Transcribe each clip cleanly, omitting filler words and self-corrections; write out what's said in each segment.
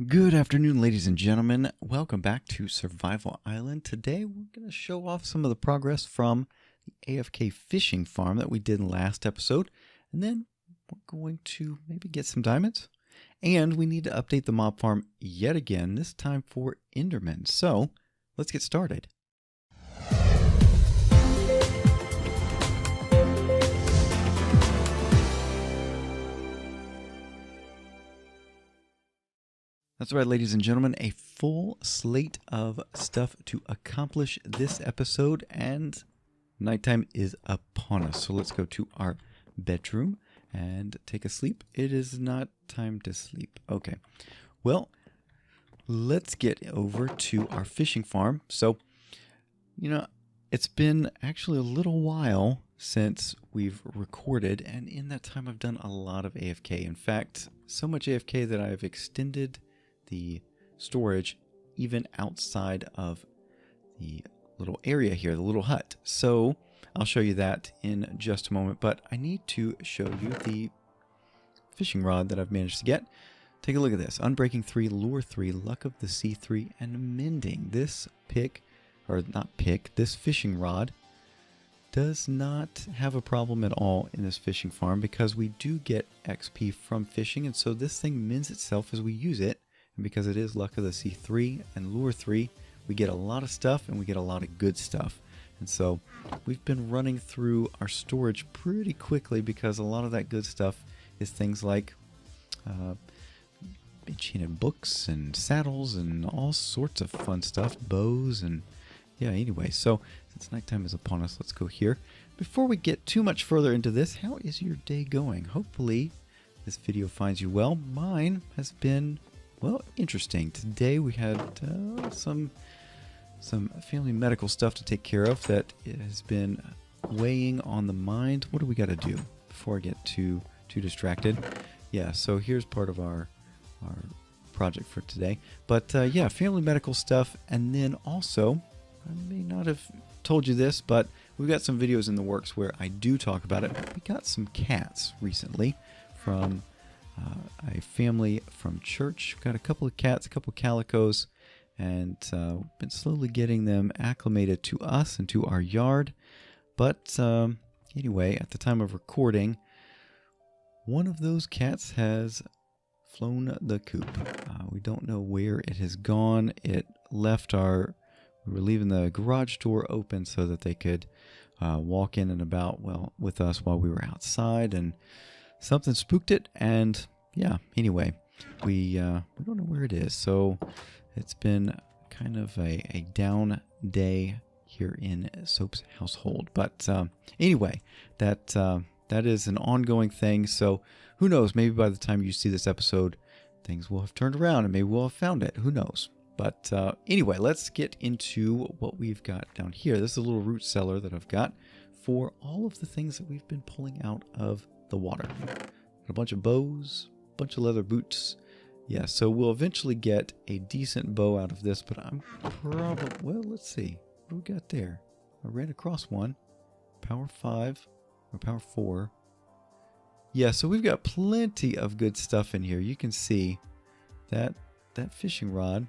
Good afternoon, ladies and gentlemen. Welcome back to Survival Island. Today we're going to show off some of the progress from the AFK fishing farm that we did in the last episode. And then we're going to maybe get some diamonds. And we need to update the mob farm yet again, this time for Endermen. So let's get started. That's right, ladies and gentlemen, a full slate of stuff to accomplish this episode, and nighttime is upon us. So let's go to our bedroom and take a sleep. It is not time to sleep. Okay, well, let's get over to our fishing farm. So, it's been actually a little while since we've recorded, and in that time I've done a lot of AFK. In fact, so much AFK that I've extended the storage even outside of the little area here, the little hut. So I'll show you that in just a moment, but I need to show you the fishing rod that I've managed to get. Take a look at this. Unbreaking 3, Lure 3, Luck of the Sea 3, and Mending. This this fishing rod does not have a problem at all in this fishing farm because we do get XP from fishing, and so this thing mends itself as we use it. And because it is Luck of the Sea 3 and Lure 3, we get a lot of stuff and we get a lot of good stuff. And so we've been running through our storage pretty quickly because a lot of that good stuff is things like enchanted books and saddles and all sorts of fun stuff, bows and anyway. So since nighttime is upon us, let's go here. Before we get too much further into this, how is your day going? Hopefully this video finds you well. Mine has been, well, interesting. Today we had some family medical stuff to take care of that has been weighing on the mind. What do we got to do before I get too distracted? Yeah, so here's part of our project for today. But family medical stuff, and then also, I may not have told you this, but we've got some videos in the works where I do talk about it. We got some cats recently from a family from church. Got a couple of cats, a couple of calicos, and we've been slowly getting them acclimated to us and to our yard. But anyway, at the time of recording, one of those cats has flown the coop. We don't know where it has gone. It left we were leaving the garage door open so that they could walk in and about with us while we were outside, and something spooked it, and anyway, we don't know where it is. So it's been kind of a down day here in Soap's household. But anyway, that is an ongoing thing. So who knows? Maybe by the time you see this episode, things will have turned around and maybe we'll have found it. Who knows? But anyway, let's get into what we've got down here. This is a little root cellar that I've got for all of the things that we've been pulling out of the water. Got a bunch of bows, a bunch of leather boots. Yeah, so we'll eventually get a decent bow out of this, but I'm probably, well, let's see. What do we got there? I ran across one. Power 5 or Power 4. Yeah, so we've got plenty of good stuff in here. You can see that fishing rod.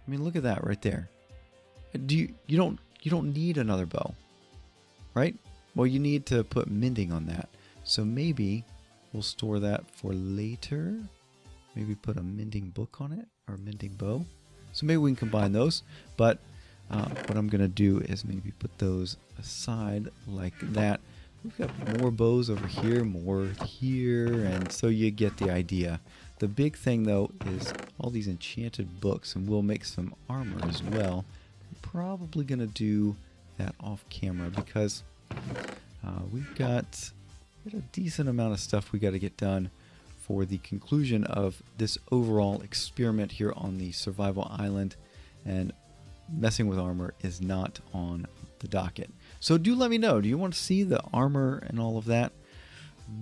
I mean, look at that right there. You don't need another bow, right? Well, you need to put mending on that. So maybe we'll store that for later. Maybe put a mending book on it, or a mending bow. So maybe we can combine those. But what I'm going to do is maybe put those aside like that. We've got more bows over here, more here, and so you get the idea. The big thing, though, is all these enchanted books, and we'll make some armor as well. I'm probably going to do that off camera because we've got a decent amount of stuff we got to get done for the conclusion of this overall experiment here on the survival island, and messing with armor is not on the docket. So do let me know, do you want to see the armor and all of that?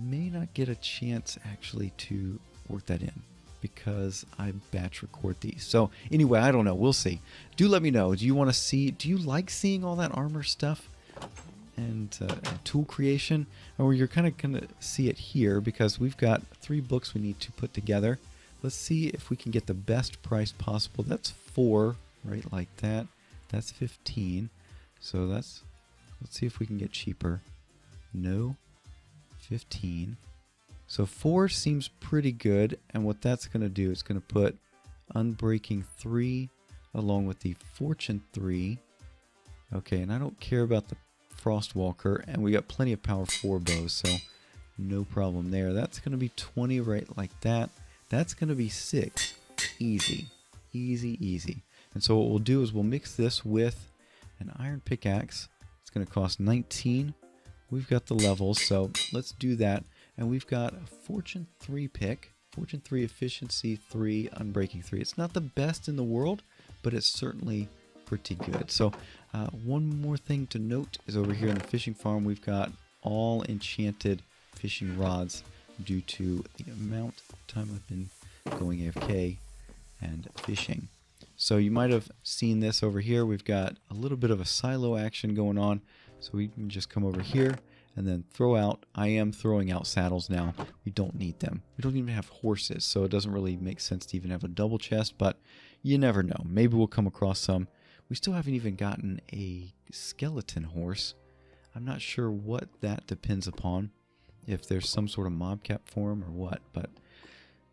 May not get a chance actually to work that in because I batch record these. So anyway, I don't know, we'll see. Do let me know, do you like seeing all that armor stuff and tool creation? Or you're kind of going to see it here because we've got 3 books we need to put together. let's see if we can get the best price possible. That's 4, right, like that. That's 15. So let's see if we can get cheaper. No, 15. So 4 seems pretty good, and what that's going to do is going to put Unbreaking 3 along with the Fortune 3. Okay, and I don't care about the Frostwalker, and we got plenty of Power 4 bows, so no problem there. That's going to be 20 right like that. That's going to be 6. Easy. Easy, easy. And so what we'll do is we'll mix this with an iron pickaxe. It's going to cost 19. We've got the levels, so let's do that. And we've got a Fortune 3 pick. Fortune 3, Efficiency 3, Unbreaking 3. It's not the best in the world, but it's certainly pretty good. So one more thing to note is over here in the fishing farm, we've got all enchanted fishing rods due to the amount of time I've been going AFK and fishing. So you might have seen this over here. We've got a little bit of a silo action going on. So we can just come over here and then throw out. I am throwing out saddles now. We don't need them. We don't even have horses, so it doesn't really make sense to even have a double chest, but you never know. Maybe we'll come across some. We still haven't even gotten a skeleton horse. I'm not sure what that depends upon, if there's some sort of mobcap form or what, but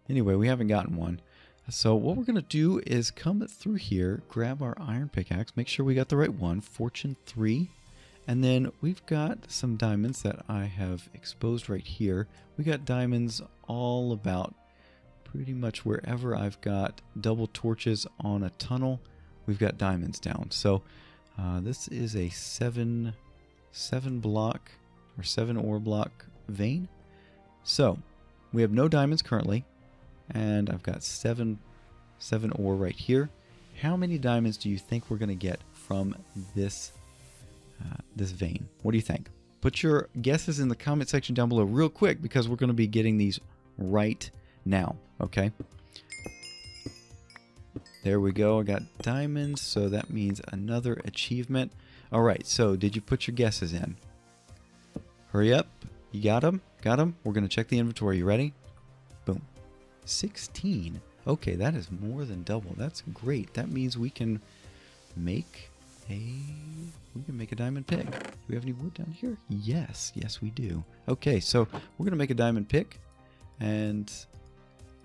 anyway, we haven't gotten one. So what we're going to do is come through here, grab our iron pickaxe, make sure we got the right one, Fortune 3, and then we've got some diamonds that I have exposed right here. We got diamonds all about pretty much wherever I've got double torches on a tunnel, we've got diamonds down. So this is a 7 block or 7 ore block vein. So we have no diamonds currently, and I've got 7 ore right here. How many diamonds do you think we're going to get from this this vein? What do you think? Put your guesses in the comment section down below real quick, because we're going to be getting these right now. Okay, there we go. I got diamonds, so that means another achievement. All right, so did you put your guesses in? Hurry up. You got them? Got them? We're going to check the inventory. You ready? Boom. 16. Okay, that is more than double. That's great. That means we can make a diamond pick. Do we have any wood down here? Yes, we do. Okay, so we're going to make a diamond pick, and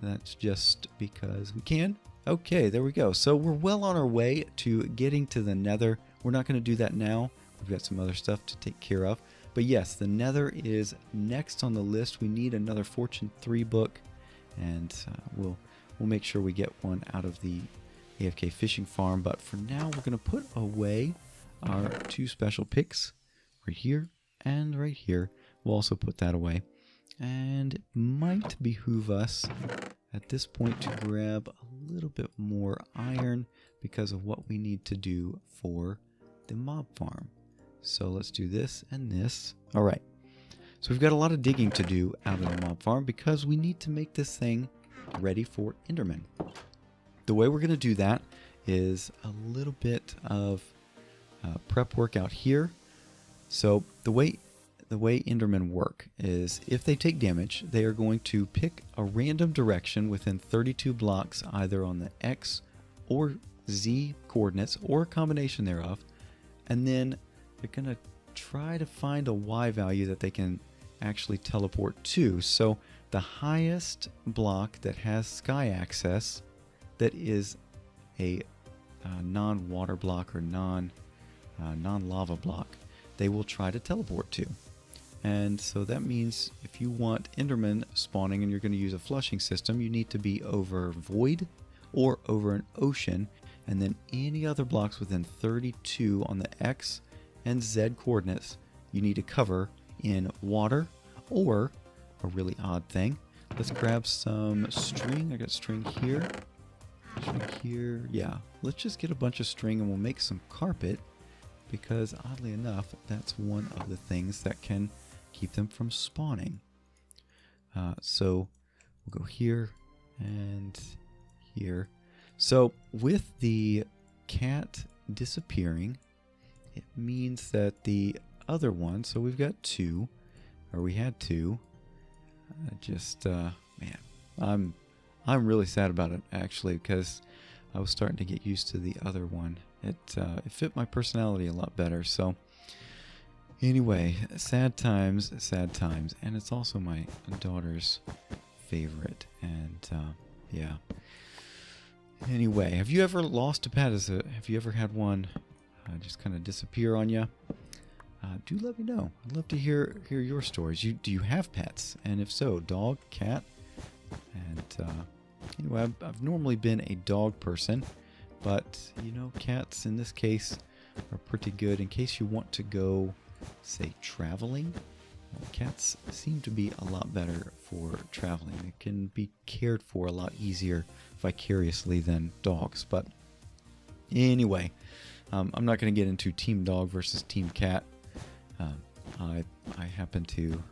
that's just because we can. Okay, there we go. So we're well on our way to getting to the Nether. We're not going to do that now. We've got some other stuff to take care of. But yes, the Nether is next on the list. We need another Fortune 3 book, and we'll make sure we get one out of the AFK fishing farm. But for now, we're going to put away our 2 special picks right here and right here. We'll also put that away. And it might behoove us at this point to grab a little bit more iron because of what we need to do for the mob farm. So let's do this and this. All right. So we've got a lot of digging to do out of the mob farm because we need to make this thing ready for Endermen. The way we're going to do that is a little bit of prep work out here. So the way Endermen work is if they take damage, they are going to pick a random direction within 32 blocks, either on the X or Z coordinates or a combination thereof, and then they're going to try to find a Y value that they can actually teleport to. So the highest block that has sky access, that is a non-water block or non-lava block, they will try to teleport to. And so that means if you want Endermen spawning and you're going to use a flushing system, you need to be over void or over an ocean, and then any other blocks within 32 on the X and Z coordinates you need to cover in water, or a really odd thing. Let's grab some string. I got string here. String here. Yeah, let's just get a bunch of string and we'll make some carpet, because oddly enough, that's one of the things that can keep them from spawning. So we'll go here and here. So with the cat disappearing, it means that the other one, so we've got 2, or we had 2. Man, I'm really sad about it, actually, because I was starting to get used to the other one. It fit my personality a lot better. So anyway, sad times, and it's also my daughter's favorite. And yeah. Anyway, have you ever lost a pet? Have you ever had one just kind of disappear on you? Do let me know. I'd love to hear your stories. Do you have pets? And if so, dog, cat? And anyway, I've normally been a dog person, but you know, cats in this case are pretty good in case you want to go, say, traveling. Cats seem to be a lot better for traveling. They can be cared for a lot easier vicariously than dogs. But anyway, I'm not going to get into team dog versus team cat. I happen to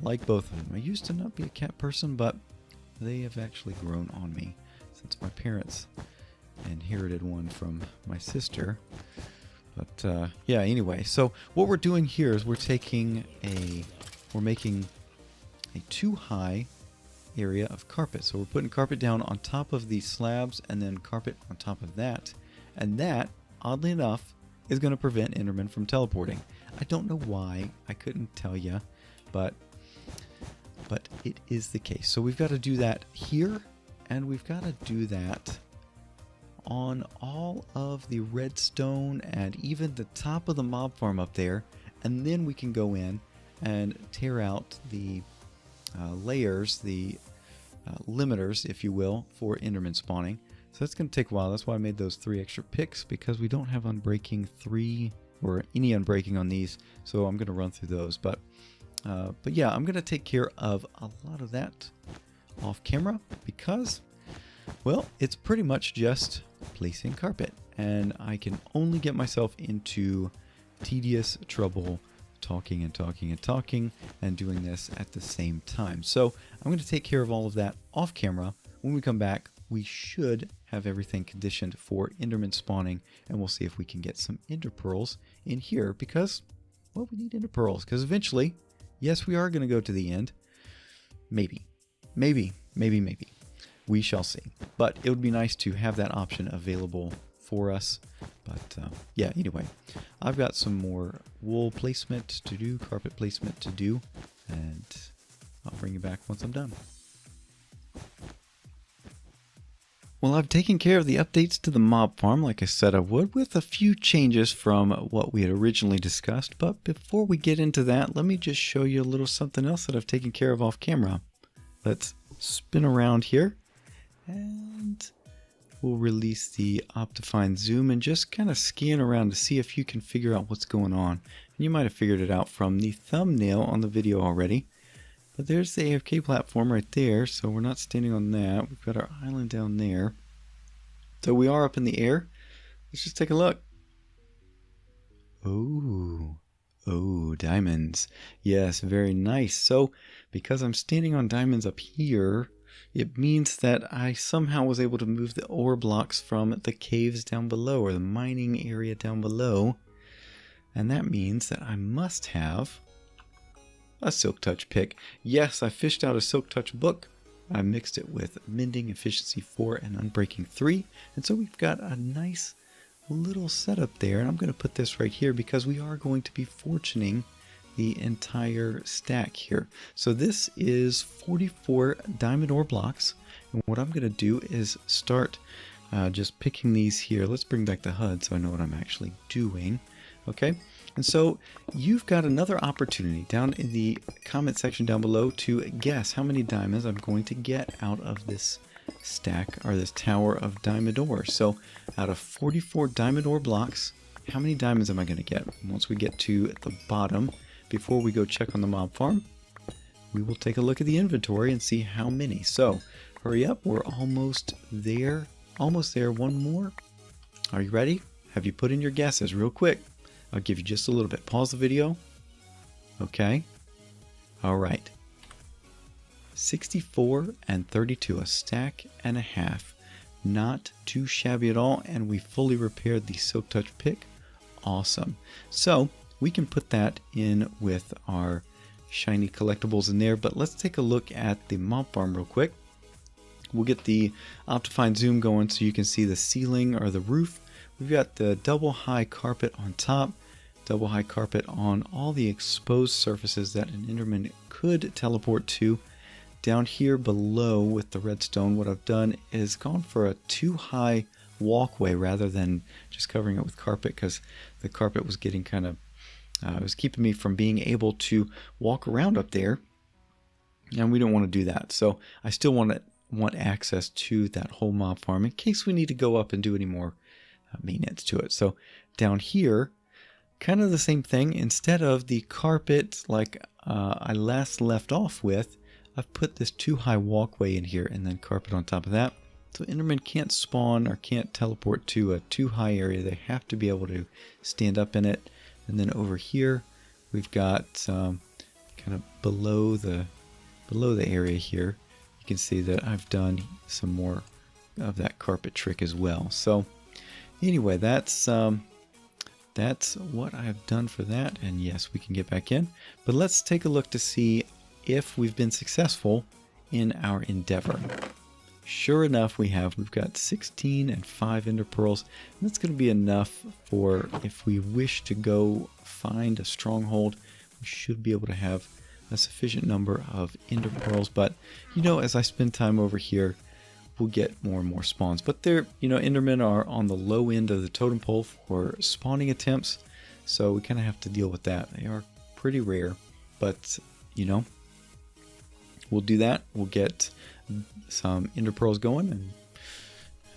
like both of them. I used to not be a cat person, but they have actually grown on me since my parents inherited one from my sister. But yeah, anyway, so what we're doing here is we're making a 2-high area of carpet. So we're putting carpet down on top of these slabs and then carpet on top of that. And that, oddly enough, is going to prevent Endermen from teleporting. I don't know why. I couldn't tell you, but it is the case. So we've got to do that here, and we've got to do that on all of the redstone and even the top of the mob farm up there, and then we can go in and tear out the layers, the limiters, if you will, for Enderman spawning. So that's going to take a while. That's why I made those 3 extra picks, because we don't have Unbreaking 3 or any Unbreaking on these, so I'm going to run through those. But yeah, I'm going to take care of a lot of that off camera because, well, it's pretty much just placing carpet, and I can only get myself into tedious trouble talking and doing this at the same time. So I'm going to take care of all of that off camera. When we come back, we should have everything conditioned for Enderman spawning, and we'll see if we can get some Ender Pearls in here because, well, we need Ender Pearls because eventually, yes, we are going to go to the end. Maybe. We shall see. But it would be nice to have that option available for us. But yeah, anyway, I've got some more wool placement to do, carpet placement to do, and I'll bring you back once I'm done. Well, I've taken care of the updates to the mob farm like I said I would, with a few changes from what we had originally discussed. But before we get into that, let me just show you a little something else that I've taken care of off camera. Let's spin around here, and we'll release the Optifine zoom and just kind of scan around to see if you can figure out what's going on. And you might have figured it out from the thumbnail on the video already. But there's the AFK platform right there, so we're not standing on that. We've got our island down there. So we are up in the air. Let's just take a look. Oh, diamonds. Yes, very nice. So because I'm standing on diamonds up here, it means that I somehow was able to move the ore blocks from the caves down below, or the mining area down below. And that means that I must have a Silk Touch pick. Yes, I fished out a Silk Touch book. I mixed it with Mending Efficiency 4 and Unbreaking 3. And so we've got a nice little setup there. And I'm going to put this right here because we are going to be fortuning the entire stack here. So this is 44 diamond ore blocks. And what I'm going to do is start just picking these here. Let's bring back the HUD so I know what I'm actually doing. Okay. And so you've got another opportunity down in the comment section down below to guess how many diamonds I'm going to get out of this stack, or this tower of diamond ore. So out of 44 diamond ore blocks, how many diamonds am I going to get? Once we get to the bottom, before we go check on the mob farm, we will take a look at the inventory and see how many. So hurry up, we're almost there. Almost there. One more. Are you ready? Have you put in your guesses real quick? I'll give you just a little bit. Pause the video. Okay. All right. 64 and 32, a stack and a half. Not too shabby at all, and we fully repaired the Silk Touch pick. Awesome. So we can put that in with our shiny collectibles in there, but let's take a look at the mob farm real quick. We'll get the Optifine zoom going so you can see the ceiling or the roof. We've got the double high carpet on top, double high carpet on all the exposed surfaces that an Enderman could teleport to. Down here below with the redstone, what I've done is gone for a 2-high walkway rather than just covering it with carpet, because the carpet was getting kind of, it was keeping me from being able to walk around up there, and we don't want to do that. So I still want access to that whole mob farm in case we need to go up and do any more maintenance to it. So down here, kind of the same thing. Instead of the carpet like I last left off with, I've put this 2-high walkway in here and then carpet on top of that. So Endermen can't spawn or can't teleport to a 2-high area. They have to be able to stand up in it. And then over here, we've got kind of below the area here. You can see that I've done some more of that carpet trick as well. So anyway, that's what I've done for that. And yes, we can get back in. But let's take a look to see if we've been successful in our endeavor. Sure enough, we have. We've got 16 and 5 ender pearls. And that's going to be enough for if we wish to go find a stronghold. We should be able to have a sufficient number of ender pearls. But, you know, as I spend time over here, we'll get more and more spawns. But they're, you know, Endermen are on the low end of the totem pole for spawning attempts. So we kind of have to deal with that. They are pretty rare. But, you know, we'll do that. We'll get some ender pearls going,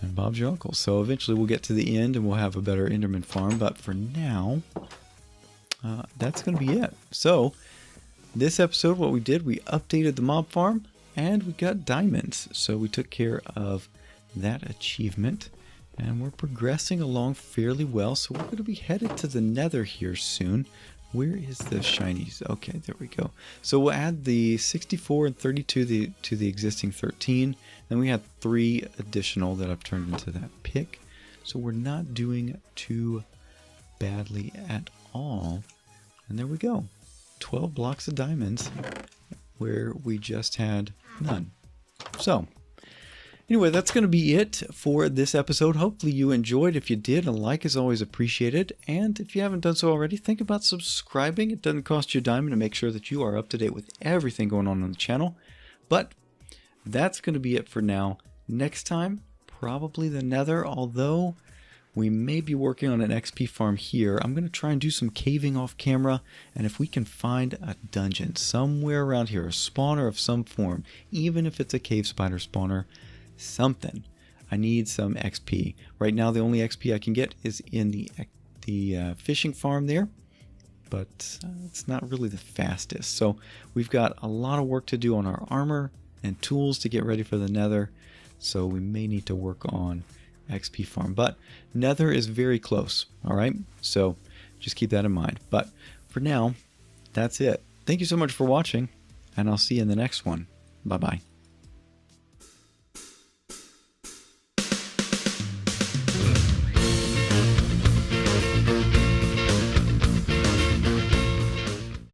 and Bob's your uncle. So eventually we'll get to the end and we'll have a better Enderman farm. But for now, that's going to be it. So this episode, what we did, we updated the mob farm and we got diamonds. So we took care of that achievement and we're progressing along fairly well. So we're going to be headed to the Nether here soon. Where is the shinies? Okay, there we go. So we'll add the 64 and 32 to the existing 13. Then we had 3 additional that I've turned into that pick. So we're not doing too badly at all. And there we go. 12 blocks of diamonds where we just had none. So anyway, that's going to be it for this episode. Hopefully you enjoyed. If you did, a like is always appreciated. And if you haven't done so already, think about subscribing. It doesn't cost you a dime to make sure that you are up to date with everything going on the channel. But that's going to be it for now. Next time, probably the Nether, although we may be working on an XP farm here. I'm going to try and do some caving off camera. And if we can find a dungeon somewhere around here, a spawner of some form, even if it's a cave spider spawner, something. I need some XP. Right now the only XP I can get is in the fishing farm there, but it's not really the fastest. So we've got a lot of work to do on our armor and tools to get ready for the Nether, so we may need to work on XP farm. But Nether is very close, alright? So just keep that in mind. But for now, that's it. Thank you so much for watching, and I'll see you in the next one. Bye-bye.